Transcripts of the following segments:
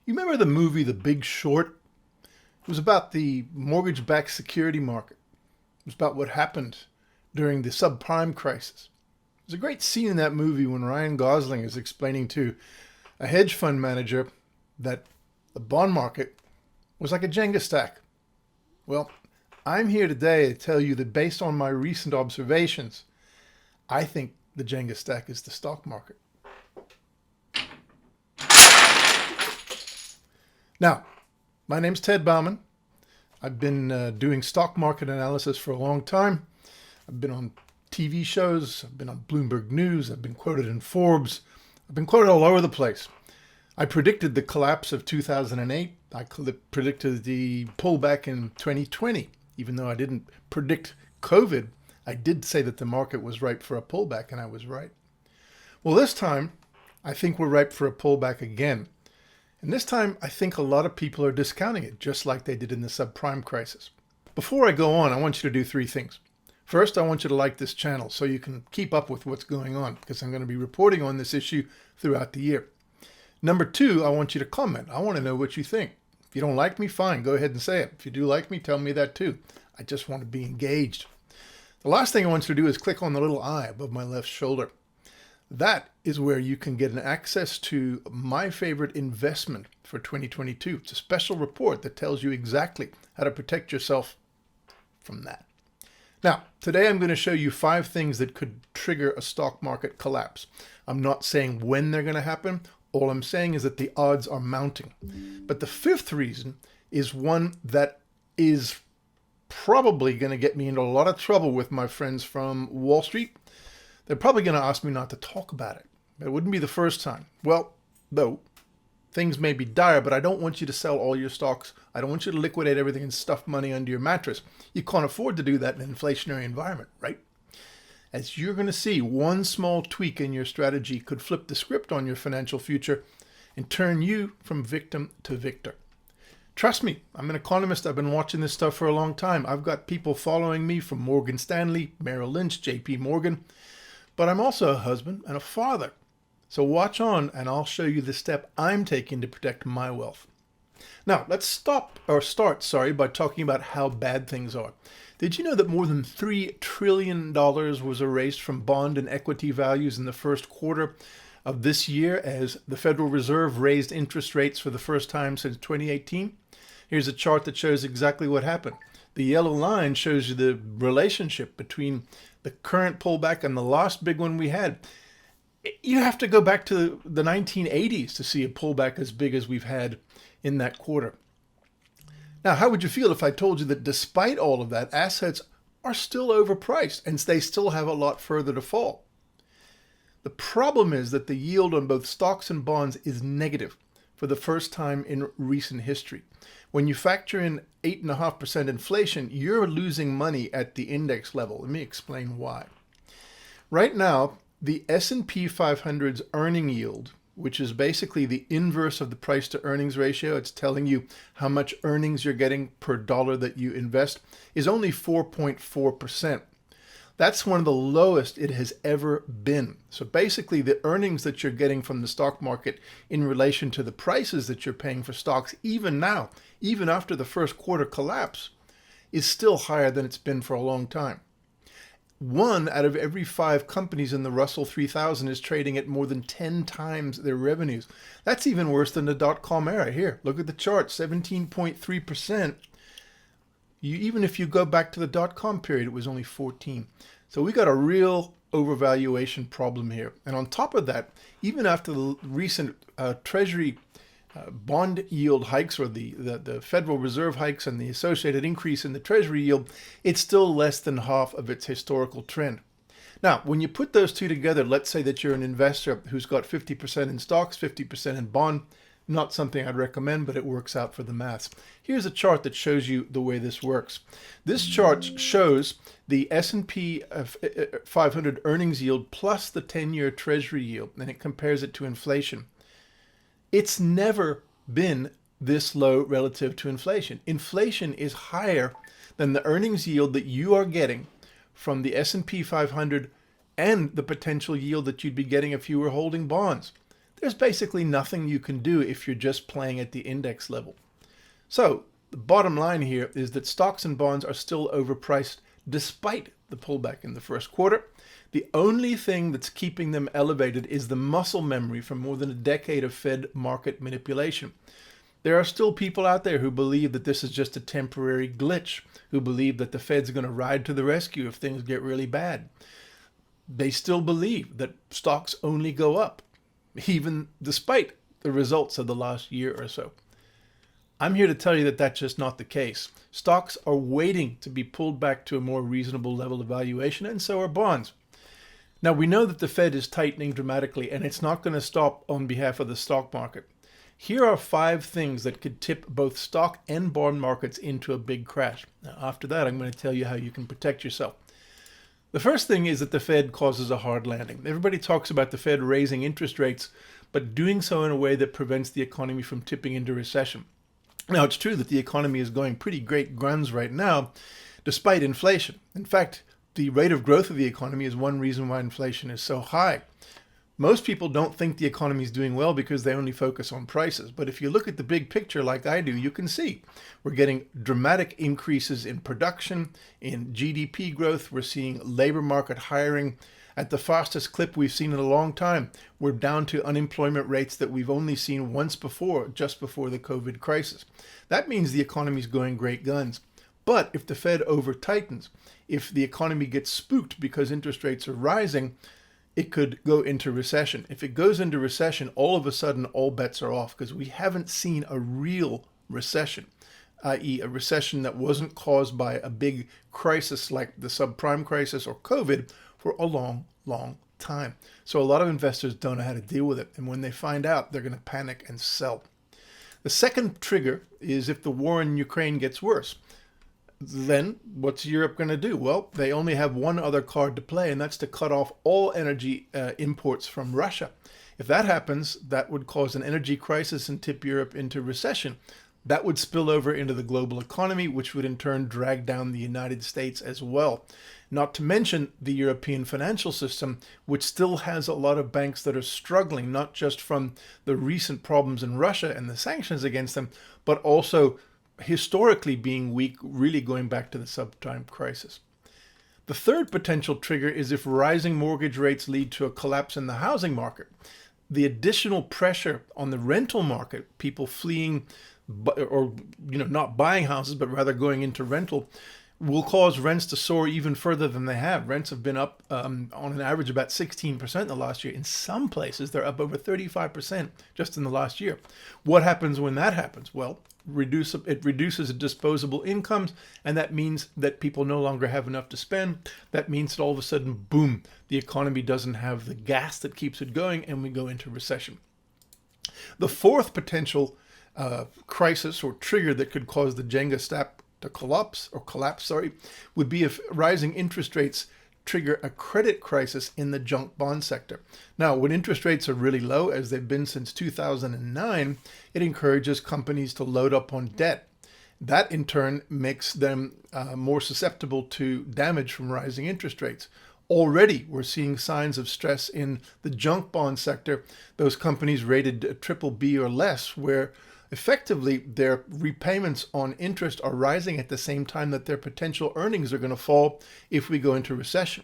You remember the movie The Big Short? It was about the mortgage-backed security market. It was about what happened during the subprime crisis. There's a great scene in that movie when Ryan Gosling is explaining to a hedge fund manager that the bond market was like a jenga stack. Well, I'm here today to tell you that based on my recent observations, I think the jenga stack is the stock market. Now, my name's Ted Bauman. I've been doing stock market analysis for a long time. I've been on TV shows. I've been on Bloomberg News. I've been quoted in Forbes. I've been quoted all over the place. I predicted the collapse of 2008. I predicted the pullback in 2020. Even though I didn't predict COVID, I did say that the market was ripe for a pullback, and I was right. Well, this time, I think we're ripe for a pullback again. And this time, I think a lot of people are discounting it, just like they did in the subprime crisis. Before I go on, I want you to do three things. First, I want you to like this channel so you can keep up with what's going on, because I'm going to be reporting on this issue throughout the year. Number two, I want you to comment. I want to know what you think. If you don't like me, fine, go ahead and say it. If you do like me, tell me that too. I just want to be engaged. The last thing I want you to do is click on the little eye above my left shoulder. That is where you can get an access to my favorite investment for 2022. It's a special report that tells you exactly how to protect yourself from that. Now, today I'm going to show you 5 things that could trigger a stock market collapse. I'm not saying when they're going to happen. All I'm saying is that the odds are mounting. But the 5th reason is one that is probably going to get me into a lot of trouble with my friends from Wall Street. They're probably going to ask me not to talk about it. But it wouldn't be the first time. Well, though, things may be dire, but I don't want you to sell all your stocks. I don't want you to liquidate everything and stuff money under your mattress. You can't afford to do that in an inflationary environment, right? As you're going to see, one small tweak in your strategy could flip the script on your financial future and turn you from victim to victor. Trust me, I'm an economist. I've been watching this stuff for a long time. I've got people following me from Morgan Stanley, Merrill Lynch, JP Morgan. But I'm also a husband and a father. So watch on and I'll show you the step I'm taking to protect my wealth. Now, let's start by talking about how bad things are. Did you know that more than $3 trillion was erased from bond and equity values in the first quarter of this year as the Federal Reserve raised interest rates for the first time since 2018? Here's a chart that shows exactly what happened. The yellow line shows you the relationship between the current pullback and the last big one we had. You have to go back to the 1980s to see a pullback as big as we've had in that quarter. Now, how would you feel if I told you that despite all of that, assets are still overpriced and they still have a lot further to fall? The problem is that the yield on both stocks and bonds is negative for the first time in recent history. When you factor in 8.5% inflation, you're losing money at the index level. Let me explain why. Right now, the S&P 500's earning yield, which is basically the inverse of the price to earnings ratio, it's telling you how much earnings you're getting per dollar that you invest, is only 4.4%. That's one of the lowest it has ever been. So basically the earnings that you're getting from the stock market in relation to the prices that you're paying for stocks, even now, even after the first quarter collapse, is still higher than it's been for a long time. 1 out of every 5 companies in the Russell 3000 is trading at more than 10 times their revenues. That's even worse than the dot-com era. Here, look at the chart, 17.3%. Even if you go back to the dot-com period, it was only 14. So we got a real overvaluation problem here. And on top of that, even after the recent Treasury bond yield hikes, or the Federal Reserve hikes and the associated increase in the Treasury yield, it's still less than half of its historical trend. Now, when you put those two together, let's say that you're an investor who's got 50% in stocks, 50% in bond. Not something I'd recommend, but it works out for the maths. Here's a chart that shows you the way this works. This chart shows the S&P 500 earnings yield plus the 10-year Treasury yield, and it compares it to inflation. It's never been this low relative to inflation. Inflation is higher than the earnings yield that you are getting from the S&P 500 and the potential yield that you'd be getting if you were holding bonds. there's basically nothing you can do if you're just playing at the index level. So the bottom line here is that stocks and bonds are still overpriced despite the pullback in the first quarter. The only thing that's keeping them elevated is the muscle memory from more than a decade of Fed market manipulation. There are still people out there who believe that this is just a temporary glitch, who believe that the Fed's going to ride to the rescue if things get really bad. They still believe that stocks only go up, even despite the results of the last year or so. I'm here to tell you that that's just not the case. Stocks are waiting to be pulled back to a more reasonable level of valuation, and so are bonds. Now, we know that the Fed is tightening dramatically, and it's not going to stop on behalf of the stock market. Here are 5 things that could tip both stock and bond markets into a big crash. Now, after that, I'm going to tell you how you can protect yourself. The first thing is that the Fed causes a hard landing. Everybody talks about the Fed raising interest rates, but doing so in a way that prevents the economy from tipping into recession. Now, it's true that the economy is going pretty great guns right now, despite inflation. In fact, the rate of growth of the economy is one reason why inflation is so high. Most people don't think the economy is doing well because they only focus on prices. But if you look at the big picture like I do, you can see we're getting dramatic increases in production, in GDP growth. We're seeing labor market hiring at the fastest clip we've seen in a long time. We're down to unemployment rates that we've only seen once before, just before the COVID crisis. That means the economy is going great guns. But if the Fed over-tightens, if the economy gets spooked because interest rates are rising, it could go into recession. If it goes into recession, all of a sudden, all bets are off because we haven't seen a real recession, i.e. a recession that wasn't caused by a big crisis like the subprime crisis or COVID for a long, long time. So a lot of investors don't know how to deal with it. And when they find out, they're going to panic and sell. The second trigger is if the war in Ukraine gets worse. Then what's Europe going to do? Well, they only have one other card to play, and that's to cut off all energy imports from Russia. If that happens, that would cause an energy crisis and tip Europe into recession. That would spill over into the global economy, which would in turn drag down the United States as well. Not to mention the European financial system, which still has a lot of banks that are struggling, not just from the recent problems in Russia and the sanctions against them, but also historically being weak, really going back to the subprime crisis. The third potential trigger is if rising mortgage rates lead to a collapse in the housing market. The additional pressure on the rental market, people fleeing or not buying houses, but rather going into rental, will cause rents to soar even further than they have. Rents have been up on an average about 16% in the last year. In some places, they're up over 35% just in the last year. What happens when that happens? Well, it reduces disposable incomes, and that means that people no longer have enough to spend. That means that all of a sudden, boom, the economy doesn't have the gas that keeps it going, and we go into recession. The fourth potential crisis or trigger that could cause the jenga stack to collapse, would be if rising interest rates trigger a credit crisis in the junk bond sector. Now, when interest rates are really low, as they've been since 2009, it encourages companies to load up on debt. That in turn makes them more susceptible to damage from rising interest rates. Already, we're seeing signs of stress in the junk bond sector, those companies rated triple B or less, where effectively their repayments on interest are rising at the same time that their potential earnings are going to fall if we go into recession.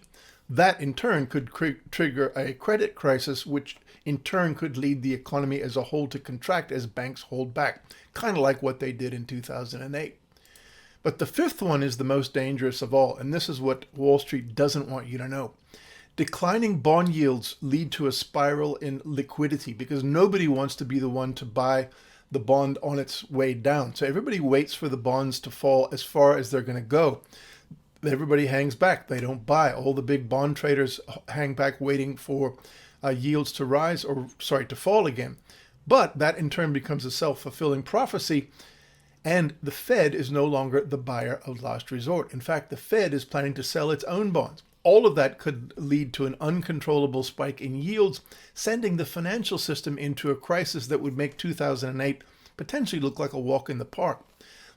That in turn could trigger a credit crisis, which in turn could lead the economy as a whole to contract as banks hold back, kind of like what they did in 2008. But the fifth one is the most dangerous of all, and this is what Wall Street doesn't want you to know. Declining bond yields lead to a spiral in liquidity because nobody wants to be the one to buy the bond on its way down. So everybody waits for the bonds to fall as far as they're going to go. Everybody hangs back. They don't buy. All the big bond traders hang back waiting for yields to rise to fall again. But that in turn becomes a self-fulfilling prophecy, and the Fed is no longer the buyer of last resort. In fact, the Fed is planning to sell its own bonds. All of that could lead to an uncontrollable spike in yields, sending the financial system into a crisis that would make 2008 potentially look like a walk in the park.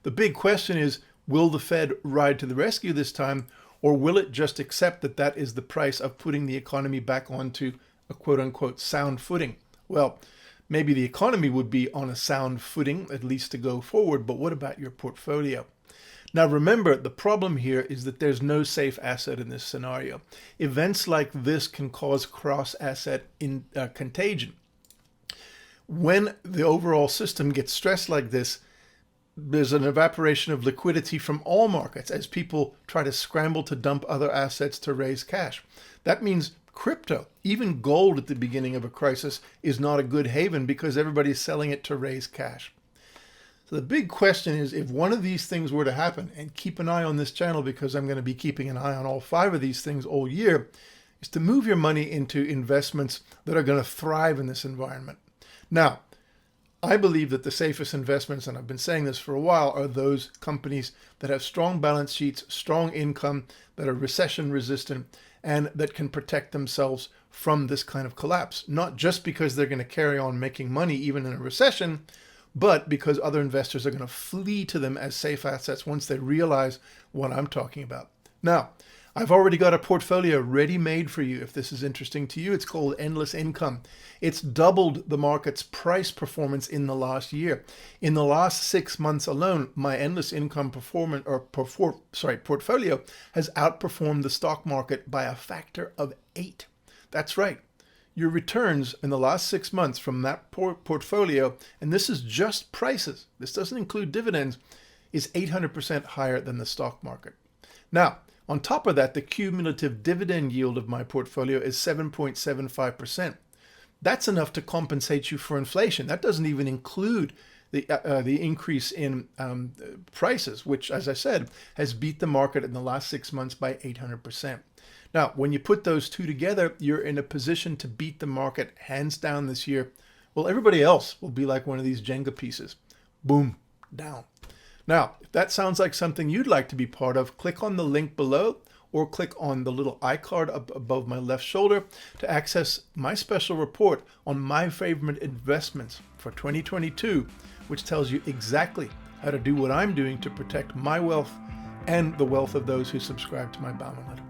The big question is, will the Fed ride to the rescue this time, or will it just accept that that is the price of putting the economy back onto a quote-unquote sound footing? Well, maybe the economy would be on a sound footing, at least to go forward, but what about your portfolio? Now remember, the problem here is that there's no safe asset in this scenario. Events like this can cause cross-asset contagion. When the overall system gets stressed like this, there's an evaporation of liquidity from all markets as people try to scramble to dump other assets to raise cash. That means crypto, even gold at the beginning of a crisis, is not a good haven because everybody's selling it to raise cash. So the big question is, if one of these things were to happen, and keep an eye on this channel because I'm going to be keeping an eye on all 5 of these things all year, is to move your money into investments that are going to thrive in this environment. Now, I believe that the safest investments, and I've been saying this for a while, are those companies that have strong balance sheets, strong income, that are recession resistant, and that can protect themselves from this kind of collapse. Not just because they're going to carry on making money even in a recession, but because other investors are going to flee to them as safe assets once they realize what I'm talking about. Now, I've already got a portfolio ready-made for you if this is interesting to you. It's called Endless Income. It's doubled the market's price performance in the last year. In the last 6 months alone, my Endless Income portfolio has outperformed the stock market by a factor of 8. That's right. Your returns in the last 6 months from that portfolio, and this is just prices, this doesn't include dividends, is 800% higher than the stock market. Now, on top of that, the cumulative dividend yield of my portfolio is 7.75%. That's enough to compensate you for inflation. That doesn't even include the increase in prices, which, as I said, has beat the market in the last 6 months by 800%. Now, when you put those two together, you're in a position to beat the market hands down this year. Well, everybody else will be like one of these Jenga pieces. Boom, down. Now, if that sounds like something you'd like to be part of, click on the link below or click on the little iCard up above my left shoulder to access my special report on my favorite investments for 2022, which tells you exactly how to do what I'm doing to protect my wealth and the wealth of those who subscribe to my Bauman Letter.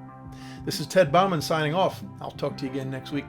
This is Ted Bauman signing off. I'll talk to you again next week.